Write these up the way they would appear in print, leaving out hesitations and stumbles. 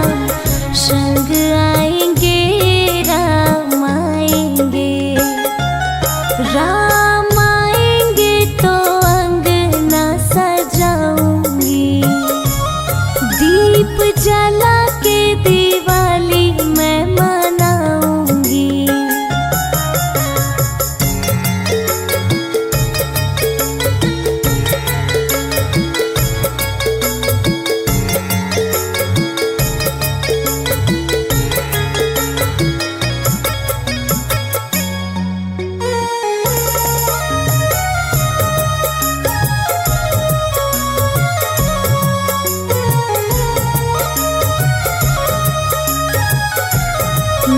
राम संग आएंगे, राम आएंगे। राम आएंगे तो अंगना सजाऊंगी, दीप जला के दिवाली मैं मनाऊंगी।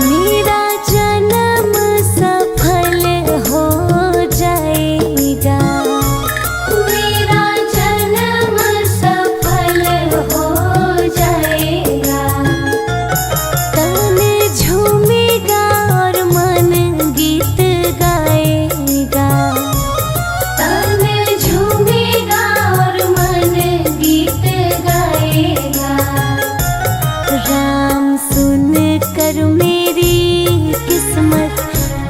मेरा जन्म सफल हो जाएगा, मेरा जन्म सफल हो जाएगा। तन झूमेगा और मन गीत गाएगा, तन झूमेगा और मन गीत गाएगा। राम सुन कर मेरी किस्मत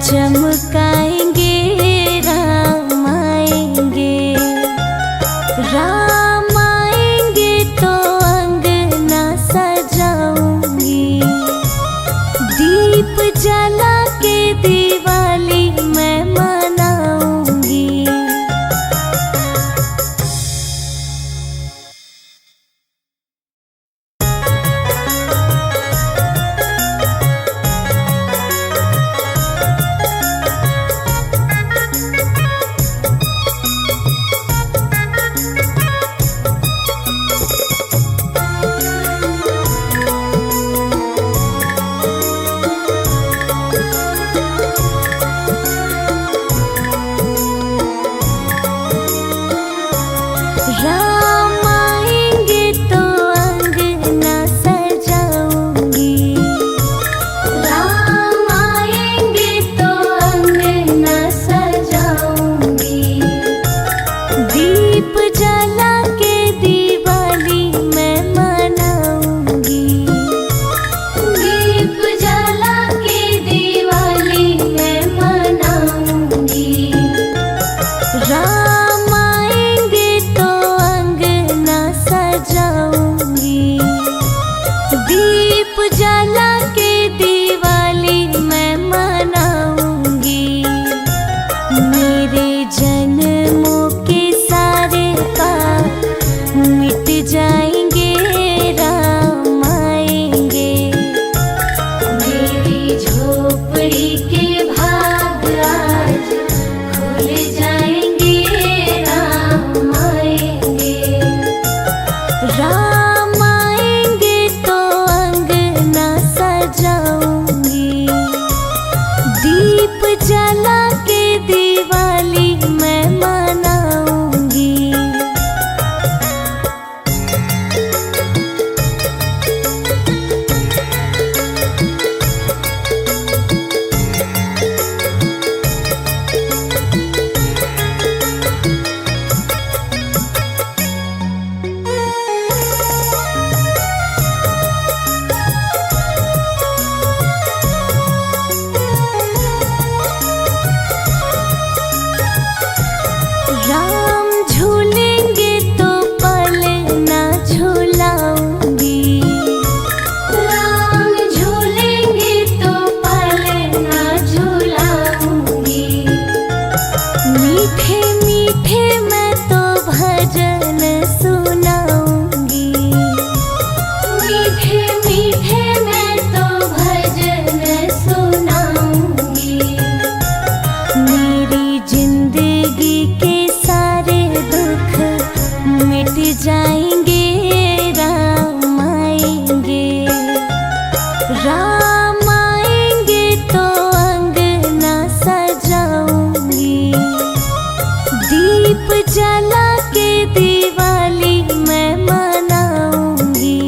चमकाएंगे, राम आएंगे। राम आएंगे तो अंगना सजाऊंगी, दीप जला के दिवाली मैं मनाऊंगी। राम आएंगे तो अंगना सजाऊंगी, राम आएंगे तो अंगना सजाऊंगी, दीप जला के दिवाली मैं मनाऊंगी, दीप जला के दिवाली मैं मनाऊंगी। राम आएंगे तो अंगना सजाऊंगी, दीप जला के दिवाली मैं मनाऊंगी। मेरे जन्मों के सारे पाप मिट जाएंगे, राम आएंगे। मेरी झोपड़ी के भाग आज खुल जाएंगे, राम आएंगे। राम आएंगे तो अंगना सजाऊंगी, दीप जला के दिवाली मैं मनाऊंगी। राम झूलेंगे तो पलना झूलाऊंगी, राम झूलेंगे तो पलना झूलाऊंगी। मीठे मीठे मैं तो भजन सुनाऊंगी, मीठे मीठे मैं तो भजन सुनाऊंगी। मेरी जिंदगी के सारे दुख मिट जाएंगे, राम आएंगे। राम आएंगे तो अंगना सजाऊंगी, दीप जला के दिवाली मैं मनाऊंगी।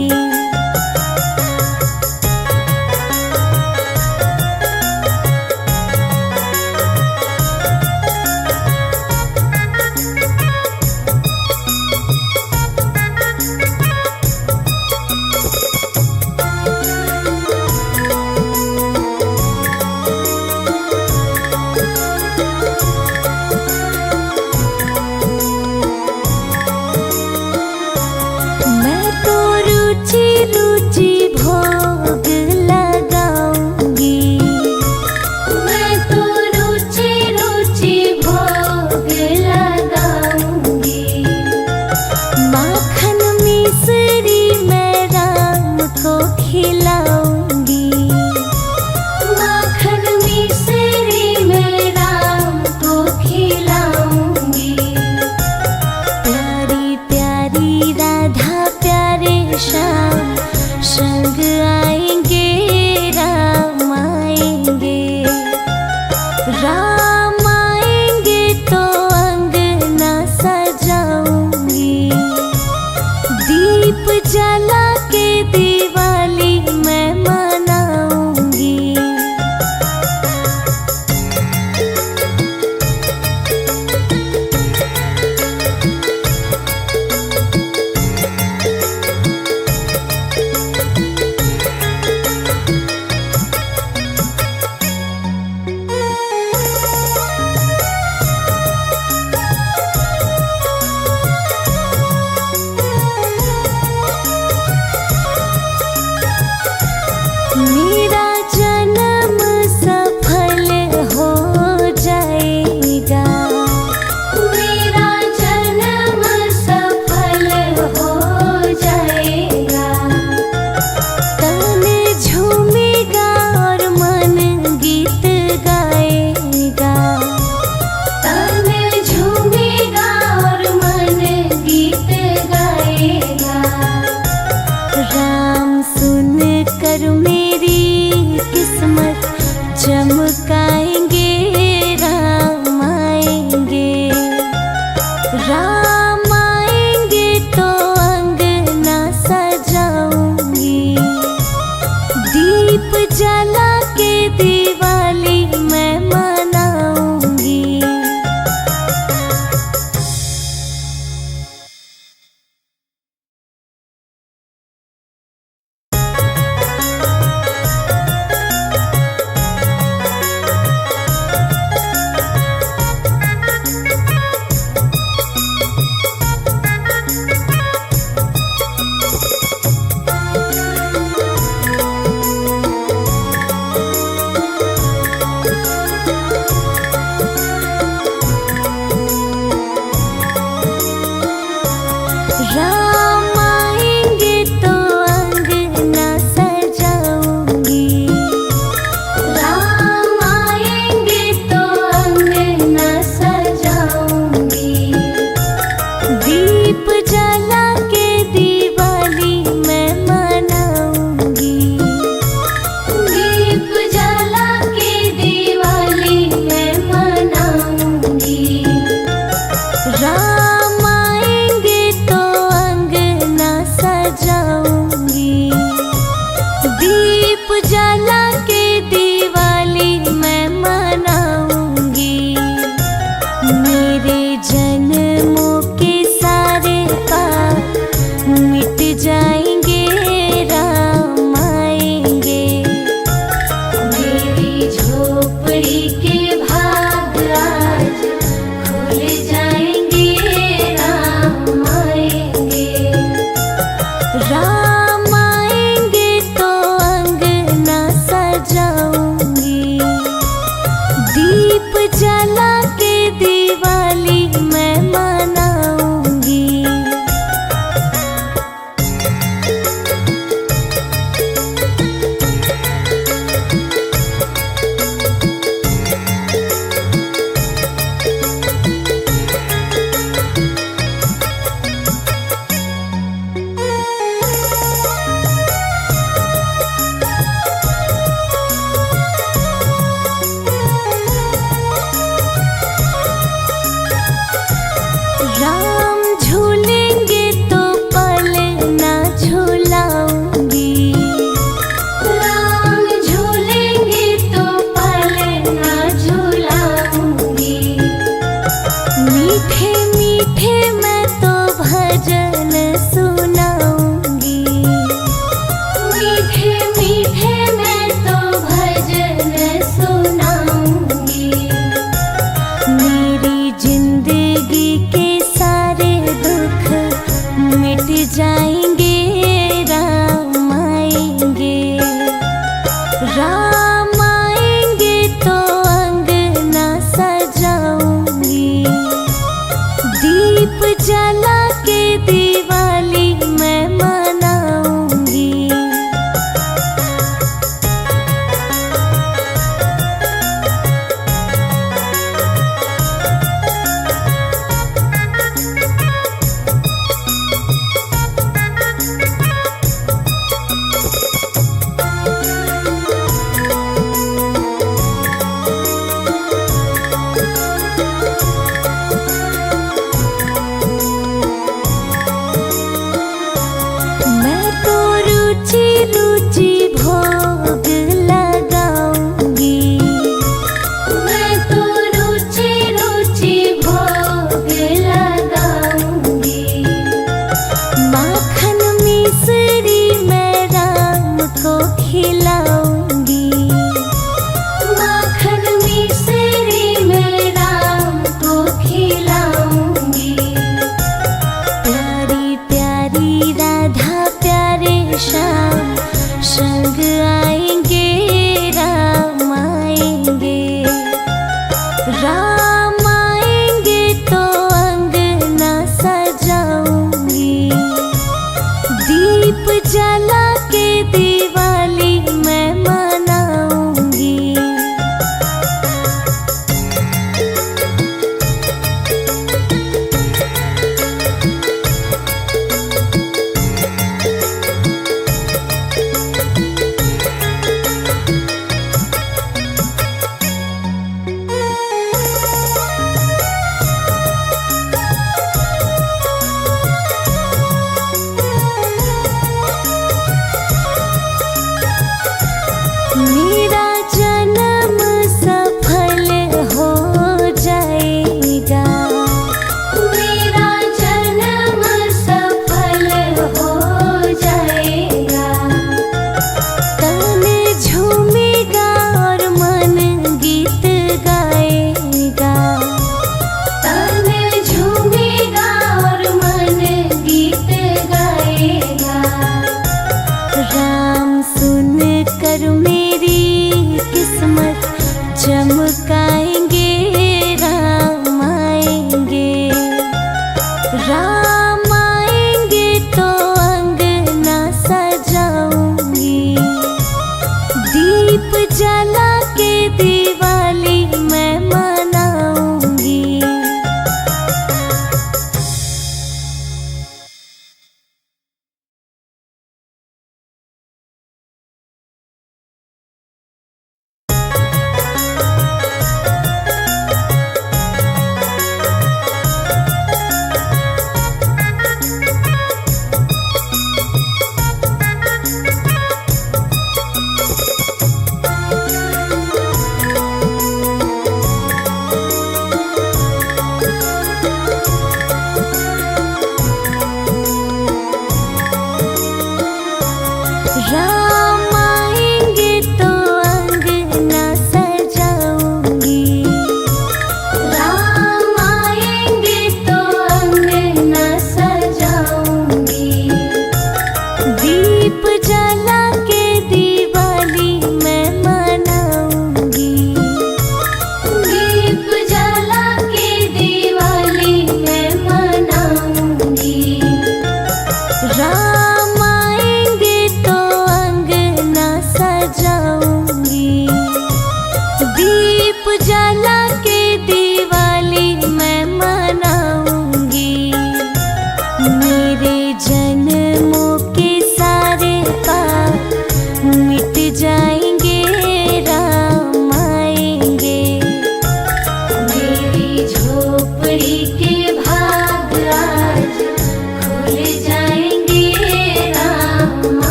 आएंगे राम आएंगे। राम आएंगे तो अंगना सजाऊंगी, दीप जला के दिवाली मैं मनाऊंगी। मेरा जन्म सफल हो जाएगा, मेरा जन्म सफल हो जाएगा। तन झूमेगा और मन गीत गाएगा, तन झूमेगा और मन गीत गाएगा। राम सुन कर मेरी किस्मत चमकाएंगे, राम आएंगे। राम आएंगे तो अंगना सजाऊंगी, दीप जला के दिवाली मैं मनाऊंगी।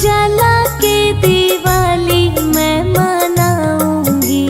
जला के दिवाली मैं मनाऊंगी।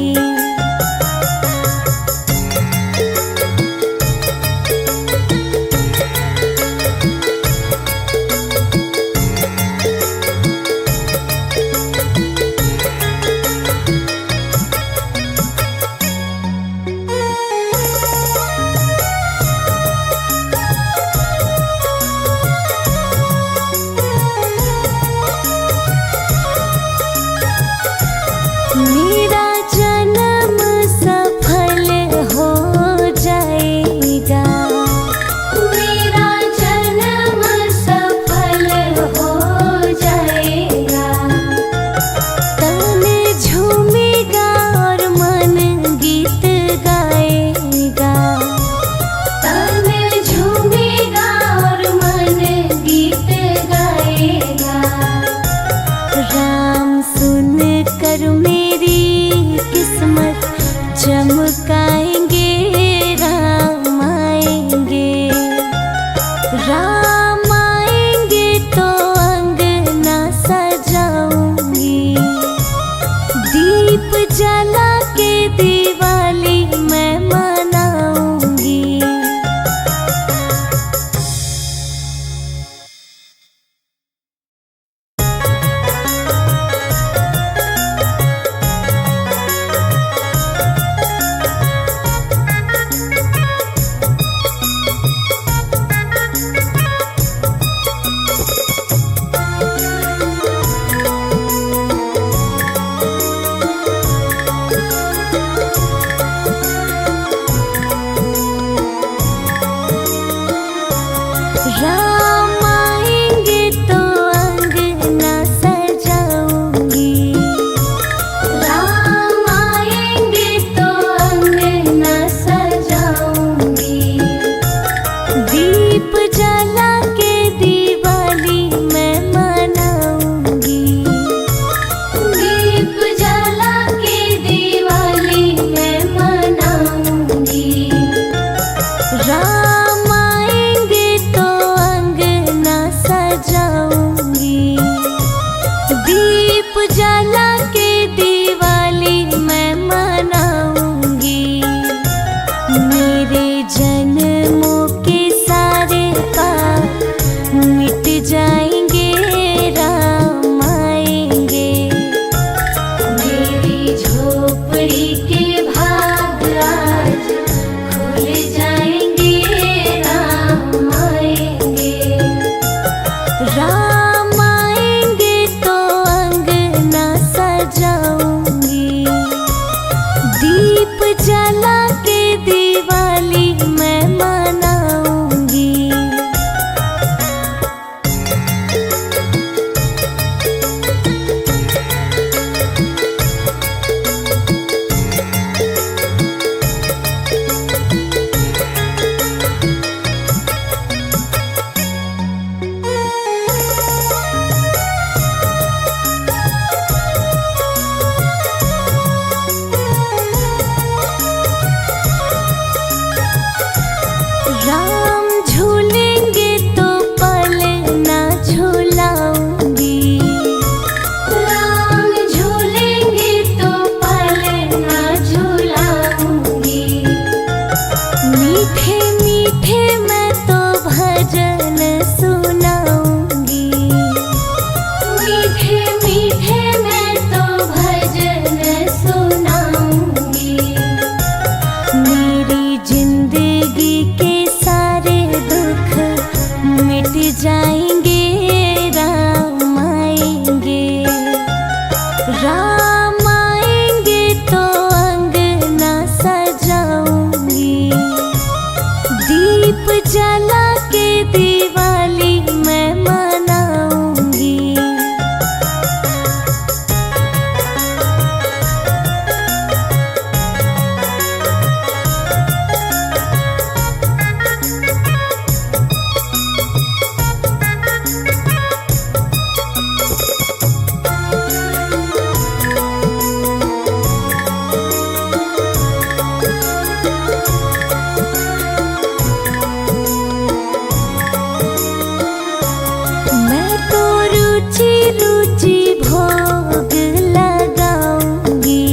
रुचि भोग लगाऊंगी।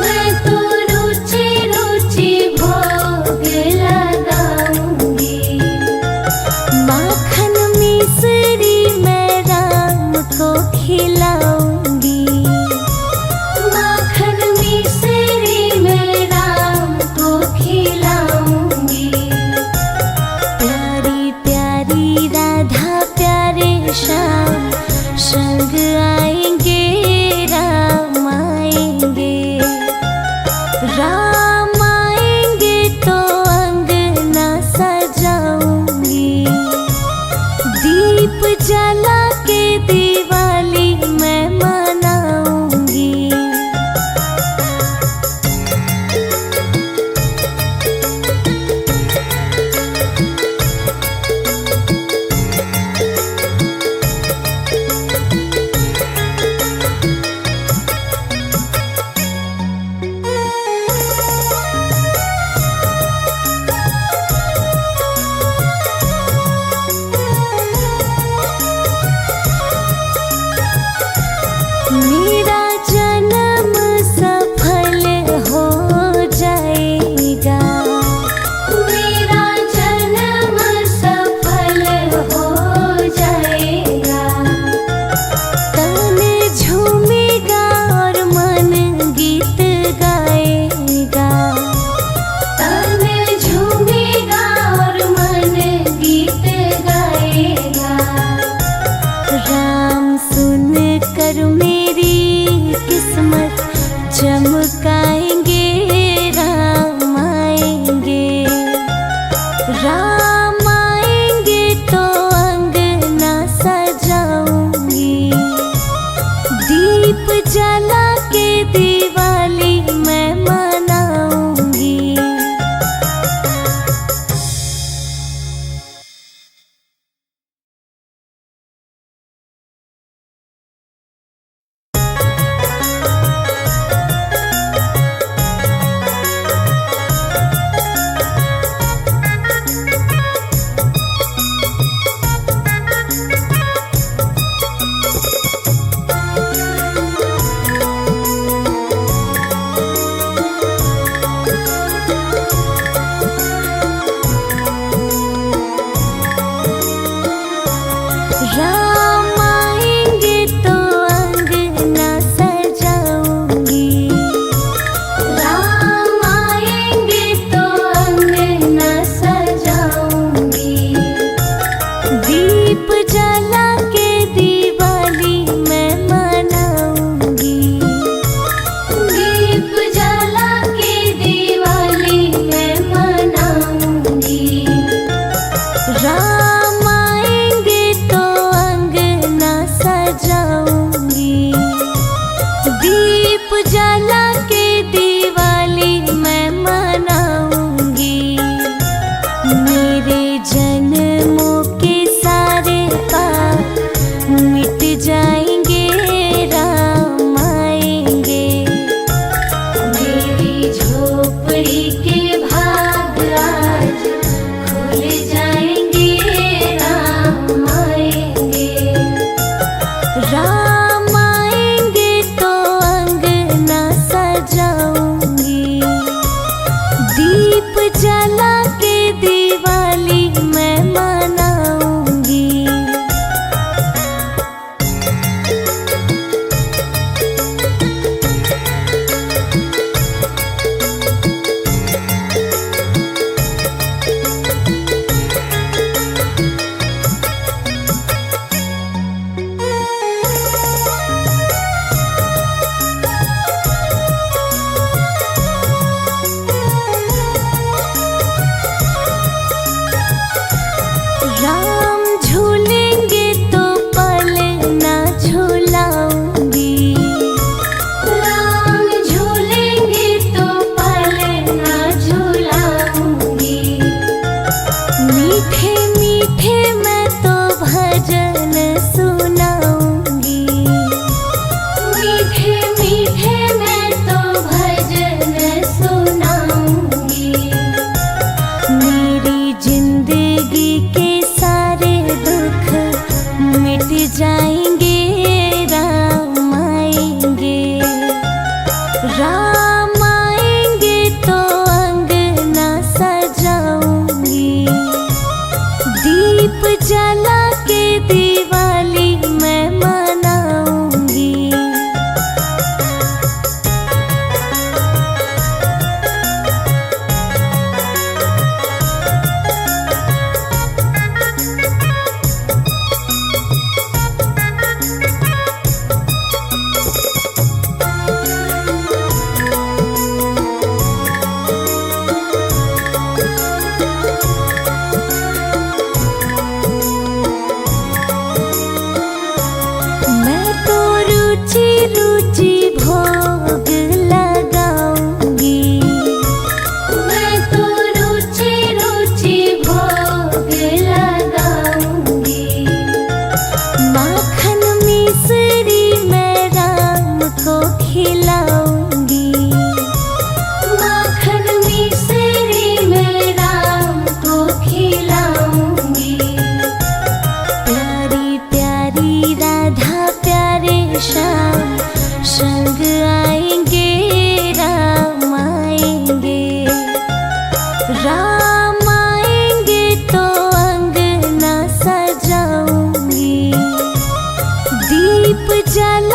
मैं तो रुचि रुचि भोग लगाऊंगी। माखन मिश्री मैं राम को खिलाऊंगी। माखन मिश्री मैं राम को खिलाऊंगी। प्यारी प्यारी राधा प्यारे श्याम संग आएंगे, राम आएंगे। राम आएंगे तो अंगना सजाऊंगी। दीप जला के दिवाली मैं मनाऊंगी। मेरा जन्म सफल हो जाएगा। मेरा जन्म सफल हो जाएगा। तन झूमेगा और मन गीत गाएगा। तन झूमेगा और मन गीत गाएगा। राम सुन कर मेरी किस्मत चमकाएंगे, राम आएंगे। राम आएंगे तो अंगना सजाऊंगी। दीप जला के दिवाली मैं मनाऊंगी। राम आएंगे तो अंगना सजाऊंगी। राम आएंगे तो अंगना सजाऊंगी। दीप जला के दिवाली मैं मनाऊंगी। दीप जला के दिवाली मैं मनाऊंगी। राम आएंगे तो मिट जाएंगे राम आएंगे। राम आएंगे तो अंगना सजाऊंगी, दीप जला के दिवाली मैं मनाऊंगी। मैं तो रुचि रुचि भोग लगाऊंगी, मैं तो रुचि रुचि भोग लगाऊंगी। माखन मिश्री मैं राम को खिलाऊंगी, माखन मिश्री मैं राम को खिलाऊंगी। प्यारी प्यारी राधा प्यारे श्याम संग आएंगे राम आएंगे। राम आएंगे तो अंगना सजाऊंगी, दीप जला